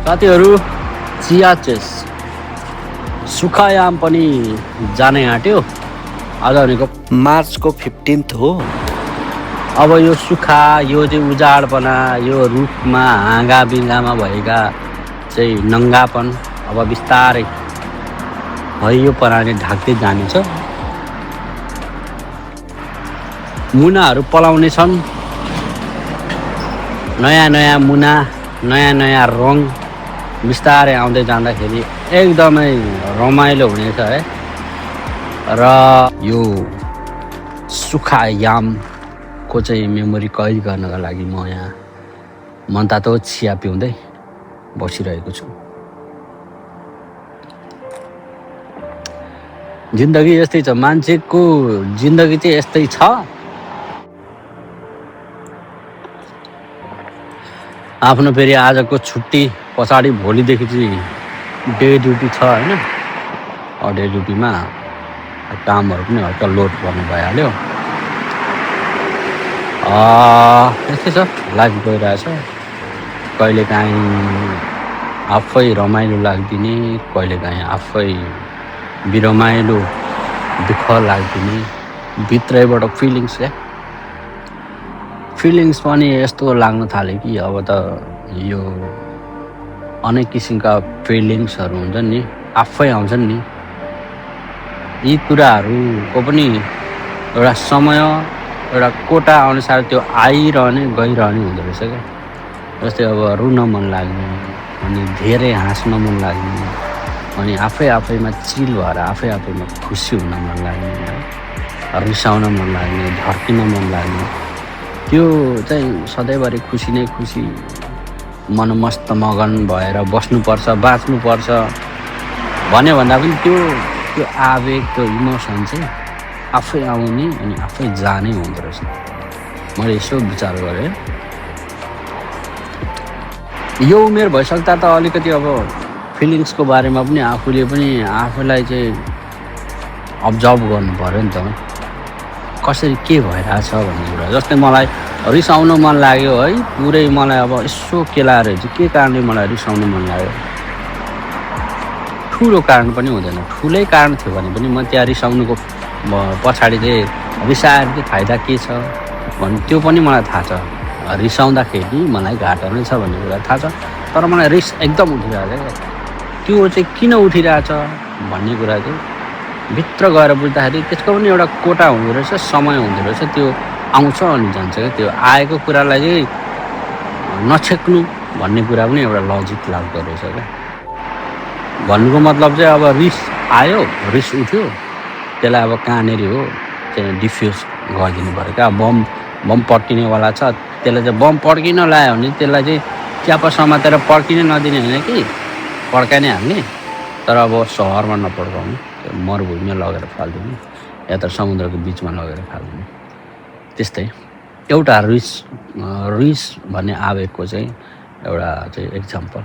साथीहरू चिया चेस सुखायाम पनि जाने आँट्यो। आज भनेको मार्चको 15 हो। अब यो सुखा यो चाहिँ उजाडपना यो रुखमा हाँगा बिङ्गामा भएका चाहिँ नङ्गापन अब बिस्तारै हरियो पराले ढाक्दै जानेछ। मुनाहरू पलाउने छन्, नयाँ नयाँ मुना नयाँ नयाँ रङ बिस्तारै आउँदै जाँदाखेरि एकदमै रमाइलो हुनेछ है। र यो सुखायामको चाहिँ मेमोरी कैद गर्नका लागि म यहाँ मनतातो चिया पिउँदै बसिरहेको छु। जिन्दगी यस्तै छ, मान्छेको जिन्दगी चाहिँ यस्तै छ। आफ्नो फेरि आजको छुट्टी पछाडि भोलिदेखि चाहिँ डे ड्युटी छ होइन। डे ड्युटीमा कामहरू पनि हल्का लोड गर्नु भइहाल्यो। यस्तै छ, लाइफ गइरहेछ। कहिलेकाहीँ आफै रमाइलो लाग्दिने, कहिलेकाहीँ आफै बिरमाइलो दुःख लाग्दिने भित्रैबाट फिलिङ्स पनि यस्तो लाग्न थाल्यो कि अब त यो अनेक किसिमका फिलिङ्सहरू हुन्छन् नि, आफै आउँछन् नि। यी कुराहरूको पनि एउटा समय एउटा कोटा अनुसार त्यो आइरहने गइरहने हुँदो रहेछ क्या। जस्तै अब रुन मन लाग्ने, अनि धेरै हाँस्न मन लाग्ने, अनि आफैमा चिल भएर आफैमा खुसी हुन मन लाग्ने, रिसाउन मन लाग्ने, झर्किन मन लाग्ने, त्यो चाहिँ सधैँभरि खुसी नै खुसी मनमस्त मगन भएर बस्नुपर्छ, बाँच्नुपर्छ भन्यो भन्दा पनि त्यो आवेग त्यो इमोसन चाहिँ आफै आउने अनि आफै जाने हुँदो रहेछ। मैले यसो विचार गरेँ। यो उमेर भइसक्दा त अलिकति अब फिलिङ्सको बारेमा पनि आफूले पनि आफूलाई चाहिँ अब्जर्भ गर्नु पऱ्यो नि त, कसरी के भइरहेछ भन्ने कुरा। जस्तै मलाई रिसाउन मन लाग्यो है, पुरै मलाई अब यसो केलाएर चाहिँ के कारणले मलाई रिसाउनु मन लाग्यो। ठुलो कारण पनि हुँदैन, ठुलै कारण थियो भने पनि म त्यहाँ रिसाउनुको पछाडि चाहिँ रिसाएर चाहिँ फाइदा के छ भन्ने त्यो पनि मलाई थाहा छ। रिसाउँदाखेरि मलाई घाटा नै छ भन्ने कुरा थाहा छ। तर मलाई रिस एकदम उठिरहेको छ क्या। त्यो चाहिँ किन उठिरहेछ भन्ने कुरा चाहिँ भित्र गएर बुझ्दाखेरि त्यसको पनि एउटा कोटा हुँदो रहेछ, समय हुँदो रहेछ। त्यो आउँछ अनि जान्छ क्या। त्यो आएको कुरालाई चाहिँ नछेक्नु भन्ने कुरा पनि एउटा लजिक लाग्दो रहेछ क्या। भन्नुको मतलब चाहिँ अब रिस आयो, रिस उठ्यो, त्यसलाई अब कहाँनेरि हो चाहिँ डिफ्युज गरिदिनु पऱ्यो क्या। बम पड्किनेवाला छ, त्यसलाई चाहिँ बम पड्किन लायो भने त्यसलाई चाहिँ च्यापा समातेर पड्किनै नदिने होइन कि, पड्काइ नै हाल्ने। तर अब सहरमा नपड्काउने, मरुभूमिमा लगेर फालिदिने या त समुद्रको बिचमा लगेर फालिदिने। त्यस्तै एउटा रिस भन्ने आवेगको चाहिँ एउटा चाहिँ एक्जाम्पल।